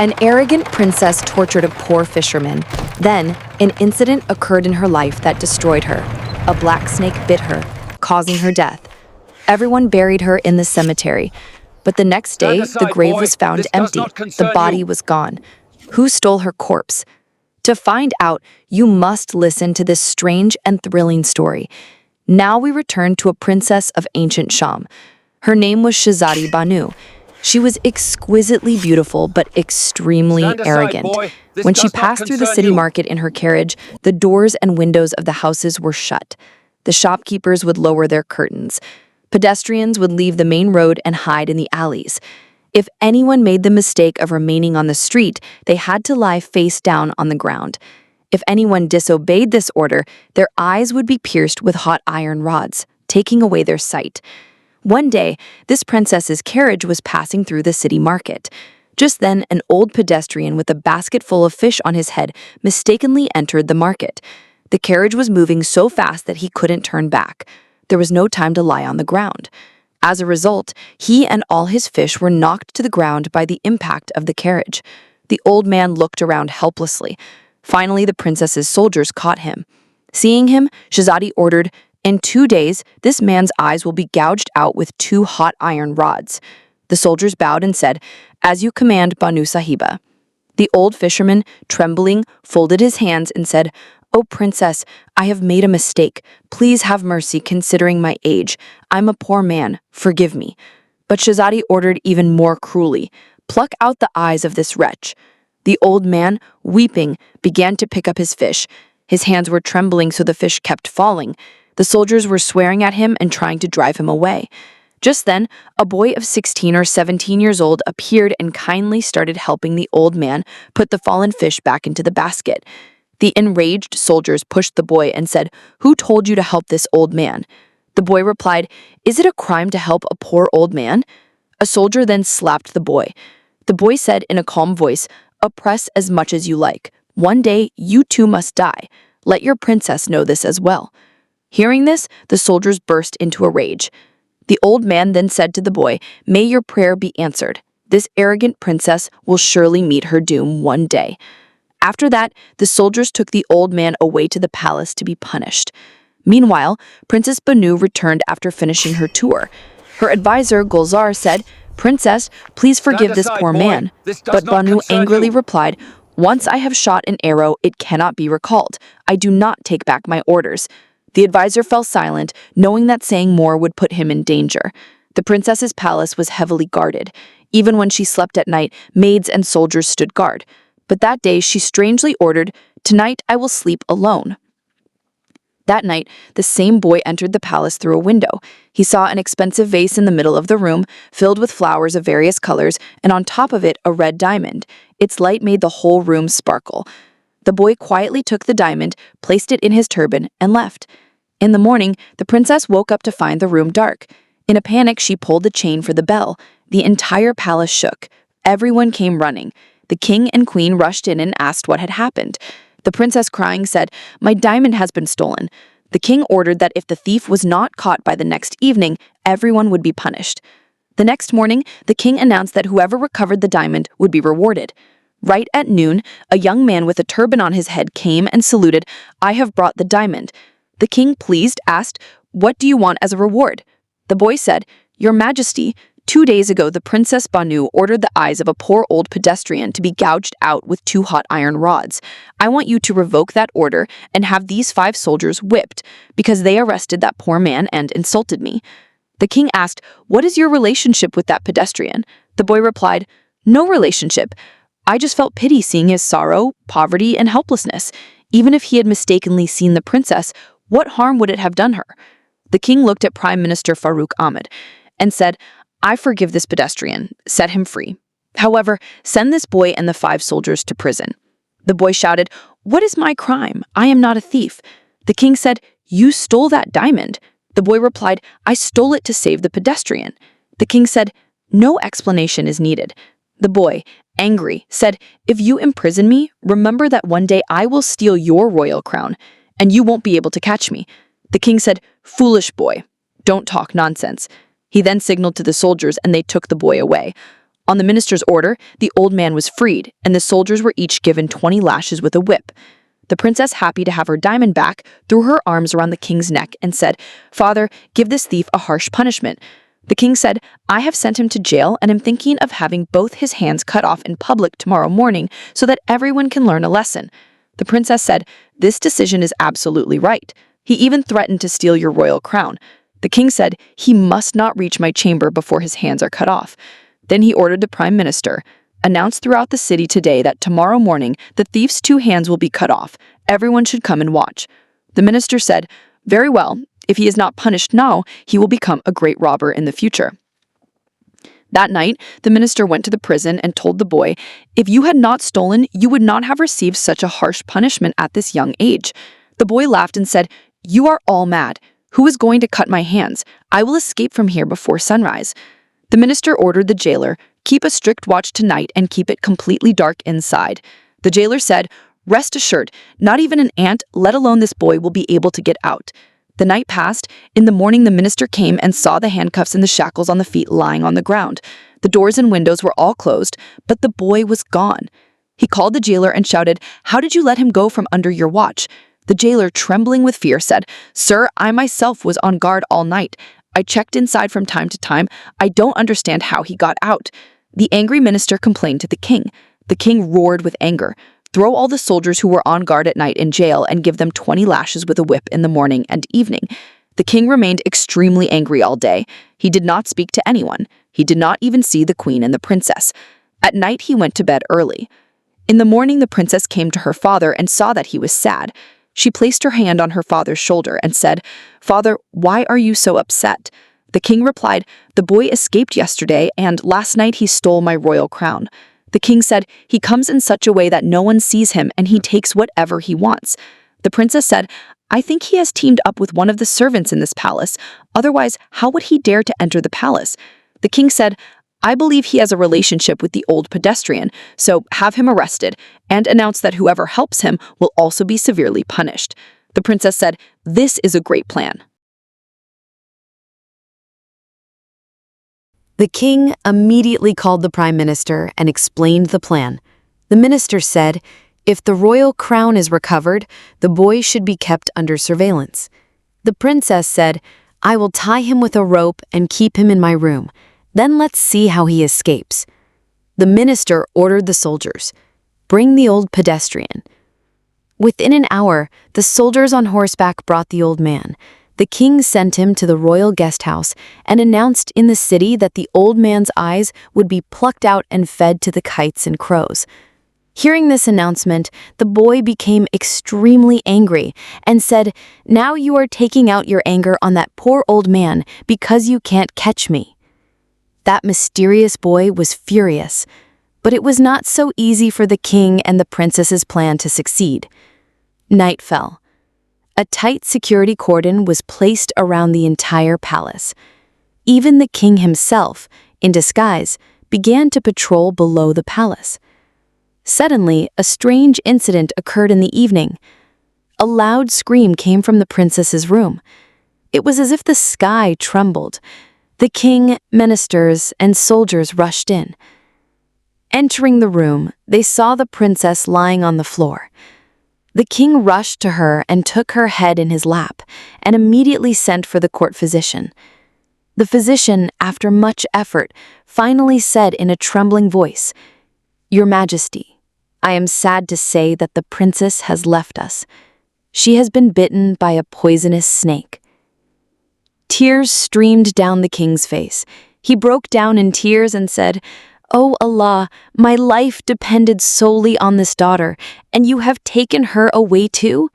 An arrogant princess tortured a poor fisherman. Then, an incident occurred in her life that destroyed her. A black snake bit her, causing her death. Everyone buried her in the cemetery. But the next day, the grave was found empty. The body was gone. Who stole her corpse? To find out, you must listen to this strange and thrilling story. Now we return to a princess of ancient Sham. Her name was Shahzadi Banu. She was exquisitely beautiful but extremely arrogant. When she passed through the city market in her carriage, the doors and windows of the houses were shut. The shopkeepers would lower their curtains. Pedestrians would leave the main road and hide in the alleys. If anyone made the mistake of remaining on the street, they had to lie face down on the ground. If anyone disobeyed this order, their eyes would be pierced with hot iron rods, taking away their sight. One day, this princess's carriage was passing through the city market. Just then, an old pedestrian with a basket full of fish on his head mistakenly entered the market. The carriage was moving so fast that he couldn't turn back. There was no time to lie on the ground. As a result, he and all his fish were knocked to the ground by the impact of the carriage. The old man looked around helplessly. Finally, the princess's soldiers caught him. Seeing him, Shahzadi ordered, "In 2 days, this man's eyes will be gouged out with 2 hot iron rods." The soldiers bowed and said, "As you command, Banu Sahiba." The old fisherman, trembling, folded his hands and said, "O princess, I have made a mistake. Please have mercy considering my age. I'm a poor man. Forgive me." But Shahzadi ordered even more cruelly, "Pluck out the eyes of this wretch." The old man, weeping, began to pick up his fish. His hands were trembling so the fish kept falling. The soldiers were swearing at him and trying to drive him away. Just then, a boy of 16 or 17 years old appeared and kindly started helping the old man put the fallen fish back into the basket. The enraged soldiers pushed the boy and said, "Who told you to help this old man?" The boy replied, "Is it a crime to help a poor old man?" A soldier then slapped the boy. The boy said in a calm voice, "Oppress as much as you like. One day, you too must die. Let your princess know this as well." Hearing this, the soldiers burst into a rage. The old man then said to the boy, "May your prayer be answered. This arrogant princess will surely meet her doom one day." After that, the soldiers took the old man away to the palace to be punished. Meanwhile, Princess Banu returned after finishing her tour. Her advisor, Gulzar, said, "Princess, please forgive this poor man." But Banu angrily replied, "Once I have shot an arrow, it cannot be recalled. I do not take back my orders." The advisor fell silent, knowing that saying more would put him in danger. The princess's palace was heavily guarded. Even when she slept at night, maids and soldiers stood guard. But that day she strangely ordered, "Tonight I will sleep alone." That night, the same boy entered the palace through a window. He saw an expensive vase in the middle of the room, filled with flowers of various colors, and on top of it a red diamond. Its light made the whole room sparkle. The boy quietly took the diamond, placed it in his turban, and left. In the morning, the princess woke up to find the room dark. In a panic, she pulled the chain for the bell. The entire palace shook. Everyone came running. The king and queen rushed in and asked what had happened. The princess, crying, said, "My diamond has been stolen." The king ordered that if the thief was not caught by the next evening, everyone would be punished. The next morning, the king announced that whoever recovered the diamond would be rewarded. Right at noon, a young man with a turban on his head came and saluted, "I have brought the diamond." The king, pleased, asked, "What do you want as a reward?" The boy said, "Your Majesty, 2 days ago the Princess Banu ordered the eyes of a poor old pedestrian to be gouged out with 2 hot iron rods. I want you to revoke that order and have these 5 soldiers whipped, because they arrested that poor man and insulted me." The king asked, "What is your relationship with that pedestrian?" The boy replied, "No relationship. I just felt pity seeing his sorrow, poverty, and helplessness. Even if he had mistakenly seen the princess, what harm would it have done her?" The king looked at Prime Minister Farooq Ahmed and said, "I forgive this pedestrian. Set him free. However, send this boy and the 5 soldiers to prison." The boy shouted, "What is my crime? I am not a thief." The king said, "You stole that diamond." The boy replied, "I stole it to save the pedestrian." The king said, "No explanation is needed." The boy, angry, said, "If you imprison me, remember that one day I will steal your royal crown, and you won't be able to catch me." The king said, "Foolish boy, don't talk nonsense." He then signaled to the soldiers and they took the boy away. On the minister's order, the old man was freed, and the soldiers were each given 20 lashes with a whip. The princess, happy to have her diamond back, threw her arms around the king's neck and said, "Father, give this thief a harsh punishment." The king said, "I have sent him to jail and am thinking of having both his hands cut off in public tomorrow morning so that everyone can learn a lesson." The princess said, "This decision is absolutely right. He even threatened to steal your royal crown." The king said, "He must not reach my chamber before his hands are cut off." Then he ordered the prime minister, "Announce throughout the city today that tomorrow morning the thief's 2 hands will be cut off. Everyone should come and watch." The minister said, "Very well. If he is not punished now, he will become a great robber in the future." That night, the minister went to the prison and told the boy, "If you had not stolen, you would not have received such a harsh punishment at this young age." The boy laughed and said, "You are all mad. Who is going to cut my hands? I will escape from here before sunrise." The minister ordered the jailer, "Keep a strict watch tonight and keep it completely dark inside." The jailer said, "Rest assured, not even an ant, let alone this boy, will be able to get out." The night passed. In the morning, the minister came and saw the handcuffs and the shackles on the feet lying on the ground. The doors and windows were all closed, but the boy was gone. He called the jailer and shouted, "How did you let him go from under your watch?" The jailer, trembling with fear, said, "Sir, I myself was on guard all night. I checked inside from time to time. I don't understand how he got out." The angry minister complained to the king. The king roared with anger. "Throw all the soldiers who were on guard at night in jail and give them 20 lashes with a whip in the morning and evening." The king remained extremely angry all day. He did not speak to anyone. He did not even see the queen and the princess. At night, he went to bed early. In the morning, the princess came to her father and saw that he was sad. She placed her hand on her father's shoulder and said, "Father, why are you so upset?" The king replied, "The boy escaped yesterday, and last night he stole my royal crown." The king said, "He comes in such a way that no one sees him, and he takes whatever he wants." The princess said, "I think he has teamed up with one of the servants in this palace. Otherwise, how would he dare to enter the palace?" The king said, "I believe he has a relationship with the old pedestrian, so have him arrested, and announce that whoever helps him will also be severely punished." The princess said, "This is a great plan." The king immediately called the prime minister and explained the plan. The minister said, "If the royal crown is recovered, the boy should be kept under surveillance." The princess said, "I will tie him with a rope and keep him in my room. Then let's see how he escapes." The minister ordered the soldiers, "Bring the old pedestrian." Within an hour, the soldiers on horseback brought the old man. The king sent him to the royal guest house and announced in the city that the old man's eyes would be plucked out and fed to the kites and crows. Hearing this announcement, the boy became extremely angry and said, "Now you are taking out your anger on that poor old man because you can't catch me." That mysterious boy was furious, but it was not so easy for the king and the princess's plan to succeed. Night fell. A tight security cordon was placed around the entire palace. Even the king himself, in disguise, began to patrol below the palace. Suddenly, a strange incident occurred in the evening. A loud scream came from the princess's room. It was as if the sky trembled. The king, ministers, and soldiers rushed in. Entering the room, they saw the princess lying on the floor. The king rushed to her and took her head in his lap, and immediately sent for the court physician. The physician, after much effort, finally said in a trembling voice, "Your Majesty, I am sad to say that the princess has left us. She has been bitten by a poisonous snake." Tears streamed down the king's face. He broke down in tears and said, "O Allah, my life depended solely on this daughter, and you have taken her away too?"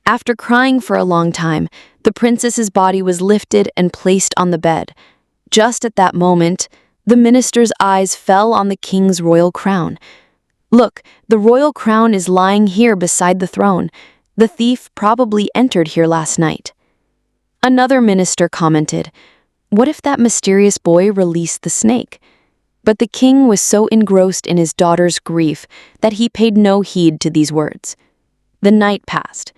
After crying for a long time, the princess's body was lifted and placed on the bed. Just at that moment, the minister's eyes fell on the king's royal crown. "Look, the royal crown is lying here beside the throne. The thief probably entered here last night." Another minister commented, "What if that mysterious boy released the snake?" But the king was so engrossed in his daughter's grief that he paid no heed to these words. The night passed.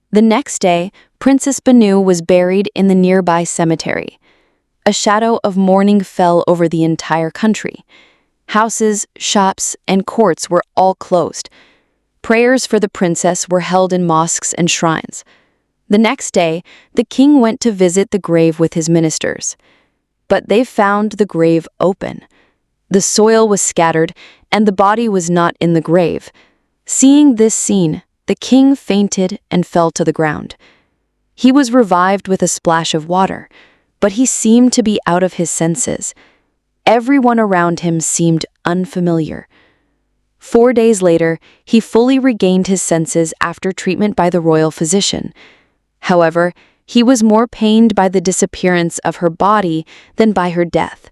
The next day, Princess Banu was buried in the nearby cemetery. a shadow of mourning fell over the entire country. Houses, shops, and courts were all closed. Prayers for the princess were held in mosques and shrines. The next day, the king went to visit the grave with his ministers. But they found the grave open. The soil was scattered, and the body was not in the grave. Seeing this scene, the king fainted and fell to the ground. He was revived with a splash of water, but he seemed to be out of his senses. Everyone around him seemed unfamiliar. 4 days later, he fully regained his senses after treatment by the royal physician. However, he was more pained by the disappearance of her body than by her death.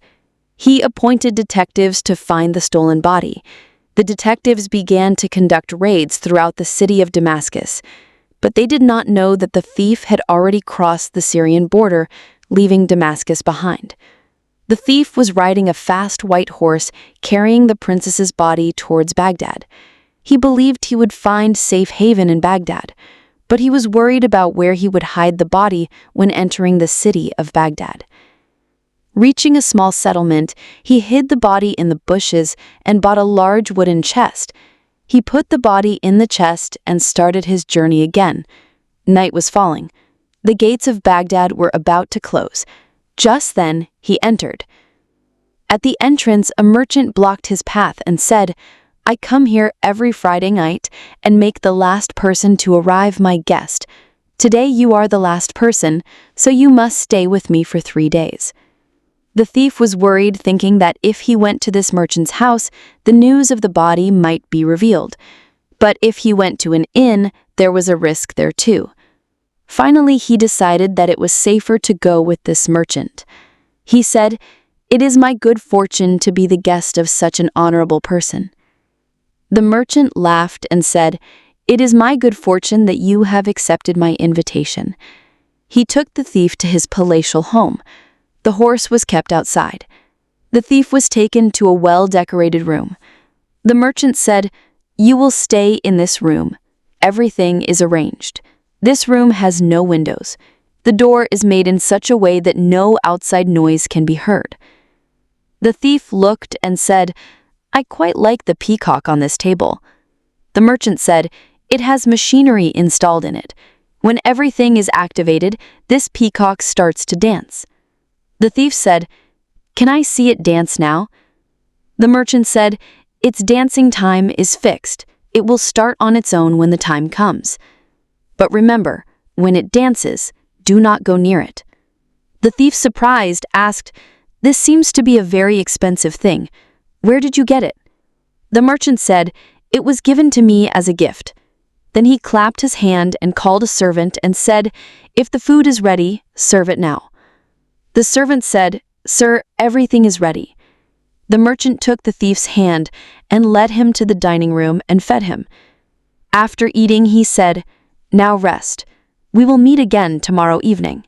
He appointed detectives to find the stolen body. The detectives began to conduct raids throughout the city of Damascus, but they did not know that the thief had already crossed the Syrian border, leaving Damascus behind. The thief was riding a fast white horse carrying the princess's body towards Baghdad. He believed he would find safe haven in Baghdad, but he was worried about where he would hide the body when entering the city of Baghdad. Reaching a small settlement, he hid the body in the bushes and bought a large wooden chest. He put the body in the chest and started his journey again. Night was falling. The gates of Baghdad were about to close. Just then, he entered. At the entrance, a merchant blocked his path and said, "I come here every Friday night and make the last person to arrive my guest. Today you are the last person, so you must stay with me for 3 days." The thief was worried, thinking that if he went to this merchant's house, the news of the body might be revealed. But if he went to an inn, there was a risk there too. Finally, he decided that it was safer to go with this merchant. He said, "It is my good fortune to be the guest of such an honorable person." The merchant laughed and said, "It is my good fortune that you have accepted my invitation." He took the thief to his palatial home. The horse was kept outside. The thief was taken to a well-decorated room. The merchant said, "You will stay in this room. Everything is arranged. This room has no windows. The door is made in such a way that no outside noise can be heard." The thief looked and said, "I quite like the peacock on this table." The merchant said, "It has machinery installed in it. When everything is activated, this peacock starts to dance." The thief said, "Can I see it dance now?" The merchant said, "Its dancing time is fixed. It will start on its own when the time comes. But remember, when it dances, do not go near it." The thief, surprised, asked, "This seems to be a very expensive thing. Where did you get it?" The merchant said, "It was given to me as a gift." Then he clapped his hand and called a servant and said, "If the food is ready, serve it now." The servant said, "Sir, everything is ready." The merchant took the thief's hand and led him to the dining room and fed him. After eating, he said, "Now rest. We will meet again tomorrow evening."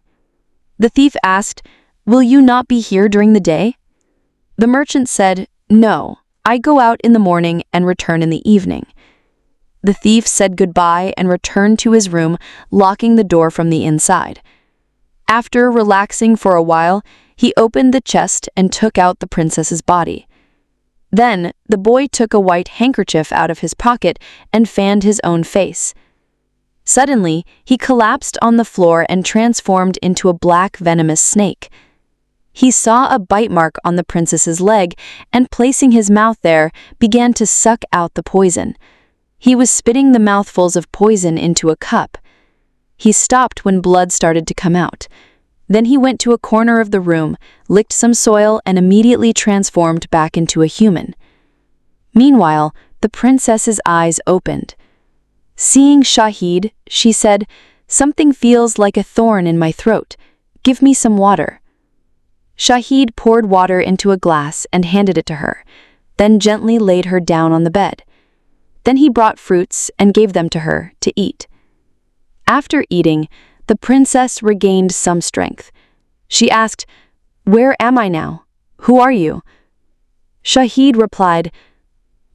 The thief asked, "Will you not be here during the day?" The merchant said, "No, I go out in the morning and return in the evening." The thief said goodbye and returned to his room, locking the door from the inside. After relaxing for a while, he opened the chest and took out the princess's body. Then, the boy took a white handkerchief out of his pocket and fanned his own face. Suddenly, he collapsed on the floor and transformed into a black venomous snake. He saw a bite mark on the princess's leg and, placing his mouth there, began to suck out the poison. He was spitting the mouthfuls of poison into a cup. He stopped when blood started to come out. Then he went to a corner of the room, licked some soil, and immediately transformed back into a human. Meanwhile, the princess's eyes opened. Seeing Shahid, she said, "Something feels like a thorn in my throat. Give me some water." Shahid poured water into a glass and handed it to her, then gently laid her down on the bed. Then he brought fruits and gave them to her to eat. After eating, the princess regained some strength. She asked, "Where am I now? Who are you?" Shahid replied,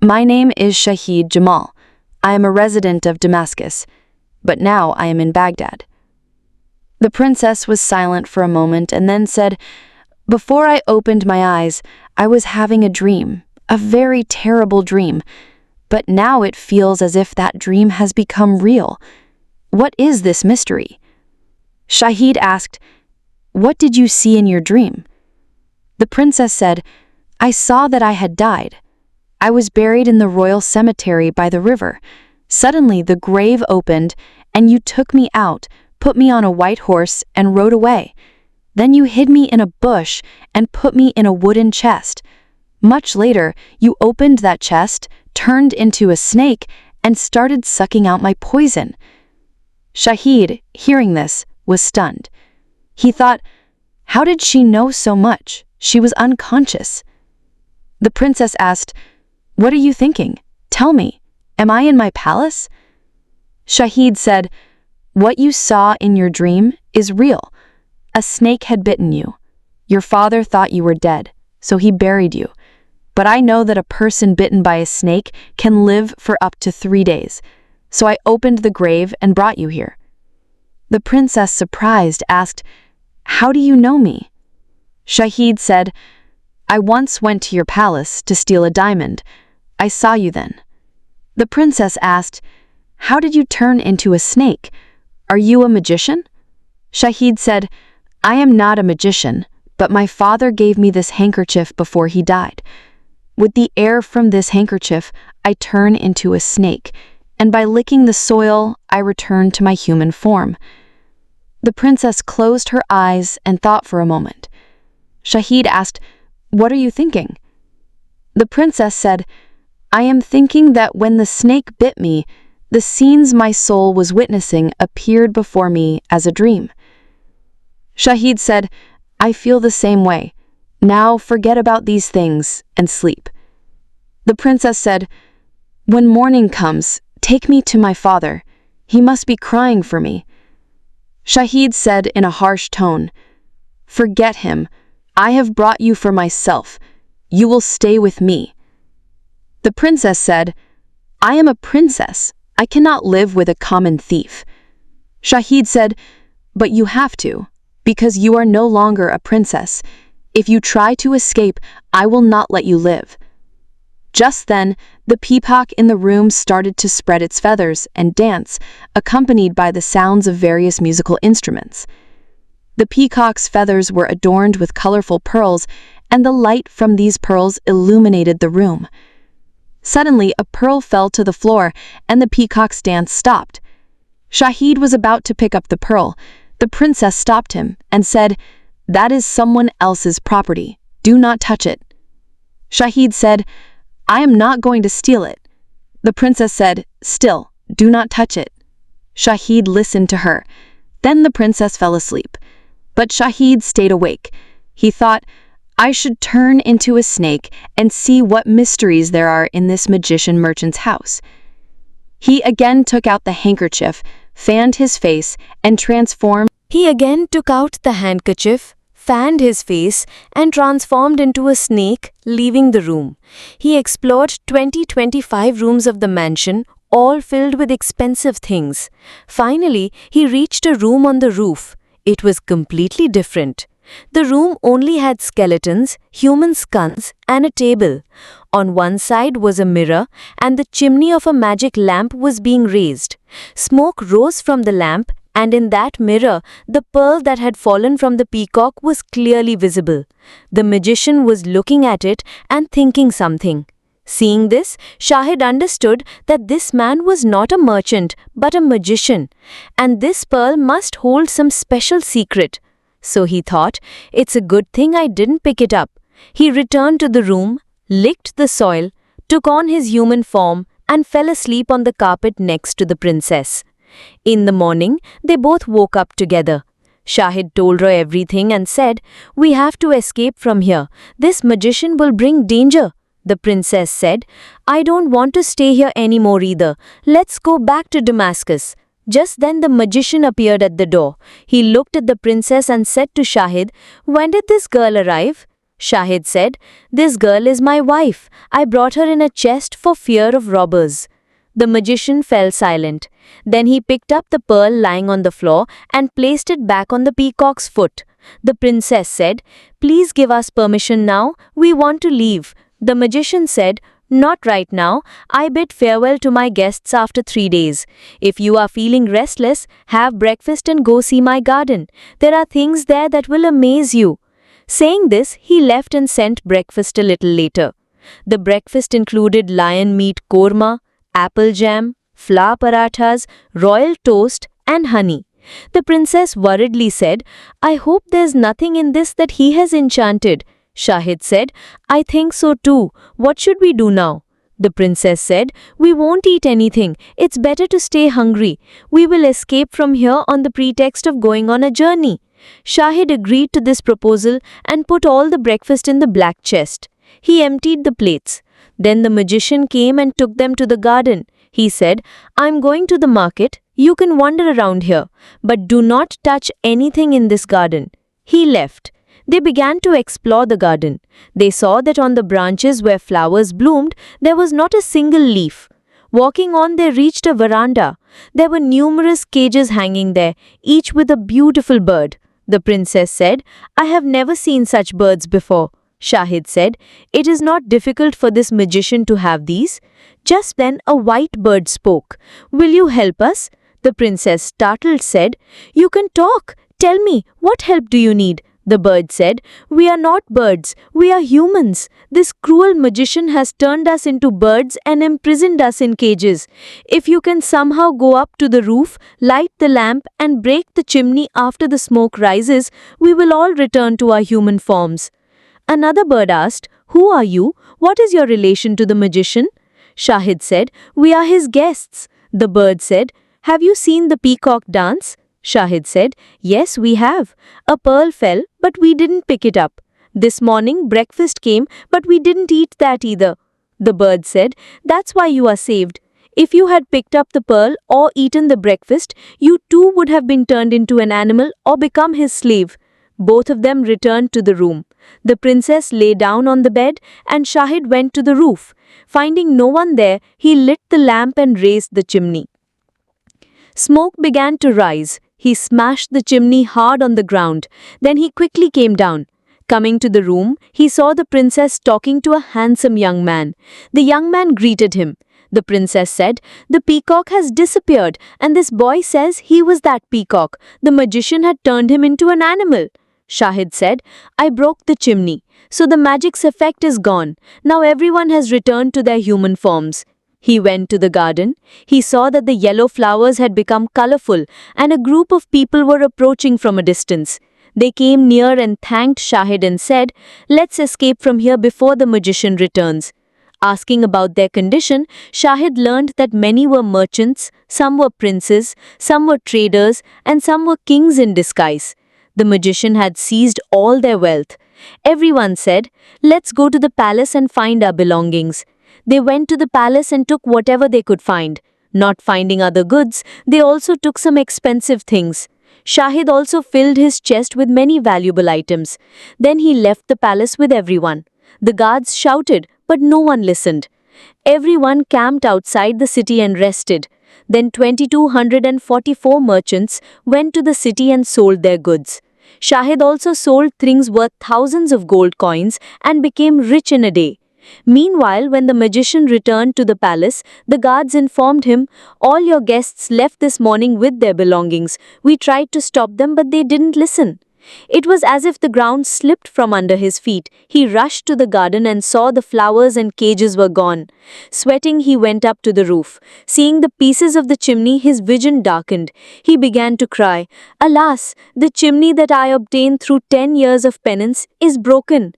"My name is Shahid Jamal. I am a resident of Damascus, but now I am in Baghdad." The princess was silent for a moment and then said, Before I opened my eyes, I was having a dream, a very terrible dream. But now it feels as if that dream has become real. What is this mystery? Shahid asked, "What did you see in your dream?" The princess said, "I saw that I had died. I was buried in the royal cemetery by the river. Suddenly the grave opened, and you took me out, put me on a white horse, and rode away. Then you hid me in a bush and put me in a wooden chest. Much later, you opened that chest, turned into a snake, and started sucking out my poison." Shahid, hearing this, was stunned. He thought, how did she know so much? She was unconscious. The princess asked, "What are you thinking? Tell me, am I in my palace?" Shahid said, "What you saw in your dream is real. A snake had bitten you. Your father thought you were dead, so he buried you. But I know that a person bitten by a snake can live for up to 3 days, so I opened the grave and brought you here." The princess, surprised, asked, "How do you know me?" Shahid said, "I once went to your palace to steal a diamond. I saw you then." The princess asked, "How did you turn into a snake? Are you a magician?" Shahid said, "I am not a magician, but my father gave me this handkerchief before he died. With the air from this handkerchief, I turn into a snake, and by licking the soil, I return to my human form." The princess closed her eyes and thought for a moment. Shahid asked, "What are you thinking?" The princess said, "I am thinking that when the snake bit me, the scenes my soul was witnessing appeared before me as a dream." Shahid said, "I feel the same way. Now forget about these things and sleep." The princess said, "When morning comes, take me to my father. He must be crying for me." Shahid said in a harsh tone, "Forget him. I have brought you for myself. You will stay with me." The princess said, "I am a princess. I cannot live with a common thief." Shahid said, "But you have to, because you are no longer a princess. If you try to escape, I will not let you live." Just then, the peacock in the room started to spread its feathers and dance, accompanied by the sounds of various musical instruments. The peacock's feathers were adorned with colorful pearls, and the light from these pearls illuminated the room. Suddenly, a pearl fell to the floor, and the peacock's dance stopped. Shahid was about to pick up the pearl. The princess stopped him and said, "That is someone else's property. Do not touch it." Shahid said, "I am not going to steal it." The princess said, "Still, do not touch it." Shahid listened to her. Then the princess fell asleep. But Shahid stayed awake. He thought, "I should turn into a snake and see what mysteries there are in this magician merchant's house." He again took out the handkerchief, fanned his face, and transformed. He again took out the handkerchief, fanned his face, and transformed into a snake, leaving the room. He explored 25 rooms of the mansion, all filled with expensive things. Finally, he reached a room on the roof. It was completely different. The room only had skeletons, human skulls, and a table. On one side was a mirror, and the chimney of a magic lamp was being raised. Smoke rose from the lamp, and in that mirror, the pearl that had fallen from the peacock was clearly visible. The magician was looking at it and thinking something. Seeing this, Shahid understood that this man was not a merchant, but a magician, and this pearl must hold some special secret. So he thought, it's a good thing I didn't pick it up. He returned to the room, licked the soil, took on his human form, and fell asleep on the carpet next to the princess. In the morning, they both woke up together. Shahid told her everything and said, "We have to escape from here. This magician will bring danger." The princess said, "I don't want to stay here anymore either. Let's go back to Damascus." Just then the magician appeared at the door. He looked at the princess and said to Shahid, "When did this girl arrive?" Shahid said, "This girl is my wife. I brought her in a chest for fear of robbers." The magician fell silent. Then he picked up the pearl lying on the floor and placed it back on the peacock's foot. The princess said, "Please give us permission now, we want to leave." The magician said, "Not right now, I bid farewell to my guests after 3 days. If you are feeling restless, have breakfast and go see my garden. There are things there that will amaze you." Saying this, he left and sent breakfast a little later. The breakfast included lion meat korma, apple jam, flour parathas, royal toast, and honey. The princess worriedly said, "I hope there's nothing in this that he has enchanted." Shahid said, "I think so too. What should we do now?" The princess said, "We won't eat anything. It's better to stay hungry. We will escape from here on the pretext of going on a journey." Shahid agreed to this proposal and put all the breakfast in the black chest. He emptied the plates. Then the magician came and took them to the garden. He said, "I'm going to the market. You can wander around here, but do not touch anything in this garden." He left. They began to explore the garden. They saw that on the branches where flowers bloomed, there was not a single leaf. Walking on, they reached a veranda. There were numerous cages hanging there, each with a beautiful bird. The princess said, "I have never seen such birds before." Shahid said, "It is not difficult for this magician to have these." Just then a white bird spoke. "Will you help us?" The princess, startled, said, "You can talk. Tell me, what help do you need?" The bird said, "We are not birds, we are humans. This cruel magician has turned us into birds and imprisoned us in cages. If you can somehow go up to the roof, light the lamp and break the chimney after the smoke rises, we will all return to our human forms." Another bird asked, "Who are you? What is your relation to the magician?" Shahid said, "We are his guests." The bird said, "Have you seen the peacock dance?" Shahid said, "Yes, we have. A pearl fell, but we didn't pick it up. This morning breakfast came, but we didn't eat that either." The bird said, "That's why you are saved. If you had picked up the pearl or eaten the breakfast, you too would have been turned into an animal or become his slave." Both of them returned to the room. The princess lay down on the bed and Shahid went to the roof. Finding no one there, he lit the lamp and raised the chimney. Smoke began to rise. He smashed the chimney hard on the ground. Then he quickly came down. Coming to the room, he saw the princess talking to a handsome young man. The young man greeted him. The princess said, "The peacock has disappeared, and this boy says he was that peacock. The magician had turned him into an animal." Shahid said, "I broke the chimney, so the magic's effect is gone. Now everyone has returned to their human forms." He went to the garden. He saw that the yellow flowers had become colorful and a group of people were approaching from a distance. They came near and thanked Shahid and said, "Let's escape from here before the magician returns." Asking about their condition, Shahid learned that many were merchants, some were princes, some were traders, and some were kings in disguise. The magician had seized all their wealth. Everyone said, "Let's go to the palace and find our belongings." They went to the palace and took whatever they could find. Not finding other goods, they also took some expensive things. Shahid also filled his chest with many valuable items. Then he left the palace with everyone. The guards shouted, but no one listened. Everyone camped outside the city and rested. Then 2,244 merchants went to the city and sold their goods. Shahid also sold things worth thousands of gold coins and became rich in a day. Meanwhile, when the magician returned to the palace, the guards informed him, "All your guests left this morning with their belongings. We tried to stop them, but they didn't listen." It was as if the ground slipped from under his feet. He rushed to the garden and saw the flowers and cages were gone. Sweating, he went up to the roof. Seeing the pieces of the chimney, his vision darkened. He began to cry, "Alas, the chimney that I obtained through 10 years of penance is broken."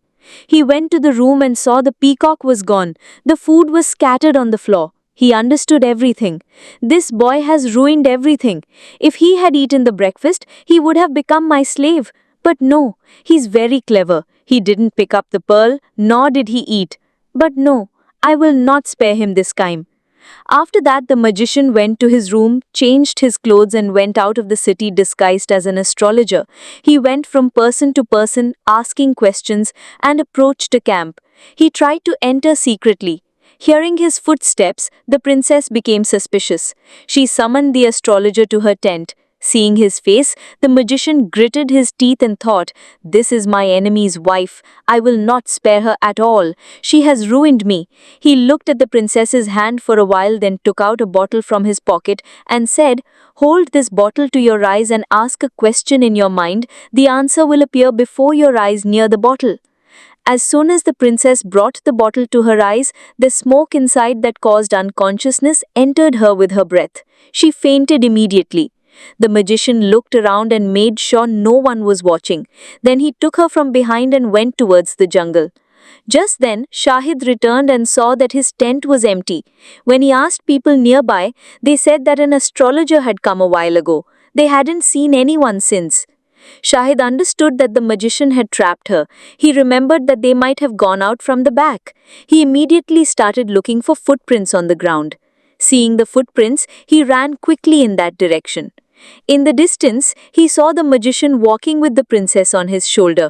He went to the room and saw the peacock was gone. The food was scattered on the floor. He understood everything. This boy has ruined everything. If he had eaten the breakfast, he would have become my slave. But no, he's very clever. He didn't pick up the pearl, nor did he eat. But no, I will not spare him this time. After that, the magician went to his room, changed his clothes and went out of the city disguised as an astrologer. He went from person to person, asking questions, and approached a camp. He tried to enter secretly. Hearing his footsteps, the princess became suspicious. She summoned the astrologer to her tent. Seeing his face, the magician gritted his teeth and thought, "This is my enemy's wife. I will not spare her at all. She has ruined me." He looked at the princess's hand for a while, then took out a bottle from his pocket and said, "Hold this bottle to your eyes and ask a question in your mind. The answer will appear before your eyes near the bottle." As soon as the princess brought the bottle to her eyes, the smoke inside that caused unconsciousness entered her with her breath. She fainted immediately. The magician looked around and made sure no one was watching. Then he took her from behind and went towards the jungle. Just then, Shahid returned and saw that his tent was empty. When he asked people nearby, they said that an astrologer had come a while ago. They hadn't seen anyone since. Shahid understood that the magician had trapped her. He remembered that they might have gone out from the back. He immediately started looking for footprints on the ground. Seeing the footprints, he ran quickly in that direction. In the distance, he saw the magician walking with the princess on his shoulder.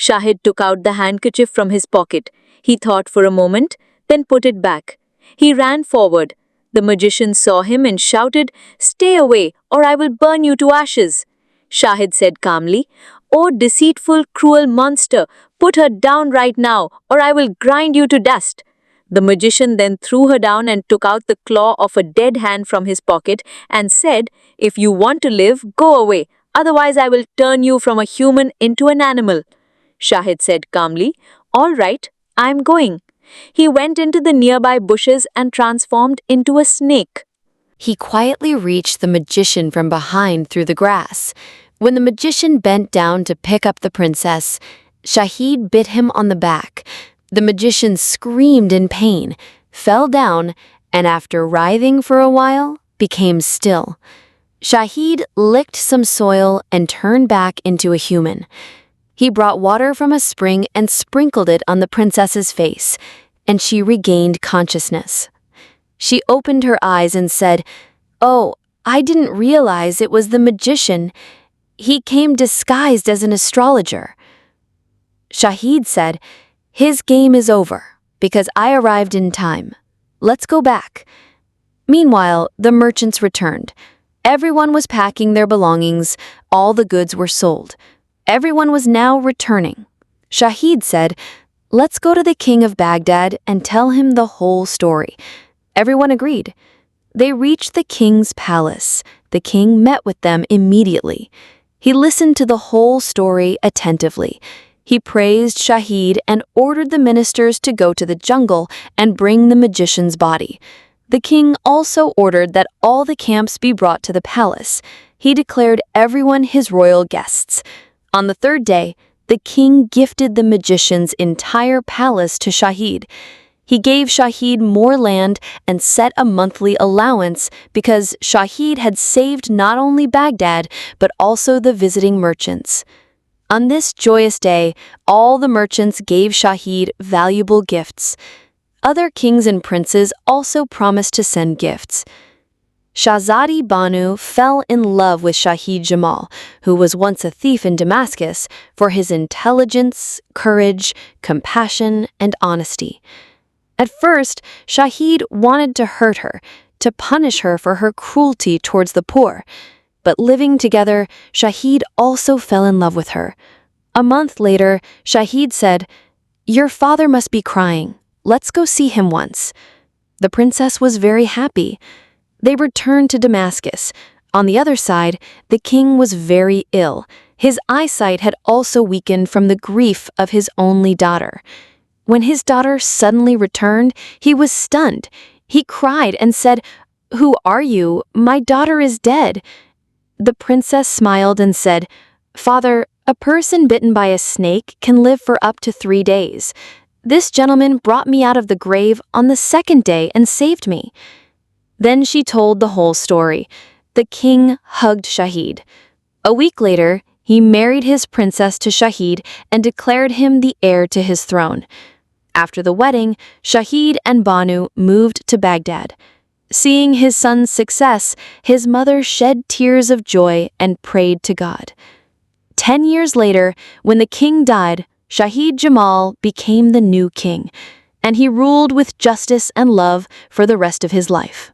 Shahid took out the handkerchief from his pocket. He thought for a moment, then put it back. He ran forward. The magician saw him and shouted, "Stay away, or I will burn you to ashes." Shahid said calmly, "Oh deceitful, cruel monster, put her down right now, or I will grind you to dust." The magician then threw her down and took out the claw of a dead hand from his pocket and said, "If you want to live, go away, otherwise I will turn you from a human into an animal." Shahid said calmly, "All right, I am going." He went into the nearby bushes and transformed into a snake. He quietly reached the magician from behind through the grass. When the magician bent down to pick up the princess, Shahid bit him on the back. The magician screamed in pain, fell down, and after writhing for a while, became still. Shahid licked some soil and turned back into a human. He brought water from a spring and sprinkled it on the princess's face, and she regained consciousness. She opened her eyes and said, "Oh, I didn't realize it was the magician. He came disguised as an astrologer." Shahid said, "His game is over, because I arrived in time. Let's go back." Meanwhile, the merchants returned. Everyone was packing their belongings. All the goods were sold. Everyone was now returning. Shahid said, "Let's go to the king of Baghdad and tell him the whole story." Everyone agreed. They reached the king's palace. The king met with them immediately. He listened to the whole story attentively. He praised Shahid and ordered the ministers to go to the jungle and bring the magician's body. The king also ordered that all the camps be brought to the palace. He declared everyone his royal guests. On the third day, the king gifted the magician's entire palace to Shahid. He gave Shahid more land and set a monthly allowance because Shahid had saved not only Baghdad, but also the visiting merchants. On this joyous day, all the merchants gave Shahid valuable gifts. Other kings and princes also promised to send gifts. Shahzadi Banu fell in love with Shahid Jamal, who was once a thief in Damascus, for his intelligence, courage, compassion, and honesty. At first, Shahid wanted to hurt her, to punish her for her cruelty towards the poor. But living together, Shahid also fell in love with her. A month later, Shahid said, "Your father must be crying. Let's go see him once." The princess was very happy. They returned to Damascus. On the other side, the king was very ill. His eyesight had also weakened from the grief of his only daughter. When his daughter suddenly returned, he was stunned. He cried and said, "Who are you? My daughter is dead." The princess smiled and said, "Father, a person bitten by a snake can live for up to 3 days. This gentleman brought me out of the grave on the 2nd day and saved me." Then she told the whole story. The king hugged Shahid. A week later, he married his princess to Shahid and declared him the heir to his throne. After the wedding, Shahid and Banu moved to Baghdad. Seeing his son's success, his mother shed tears of joy and prayed to God. 10 years later, when the king died, Shahid Jamal became the new king, and he ruled with justice and love for the rest of his life.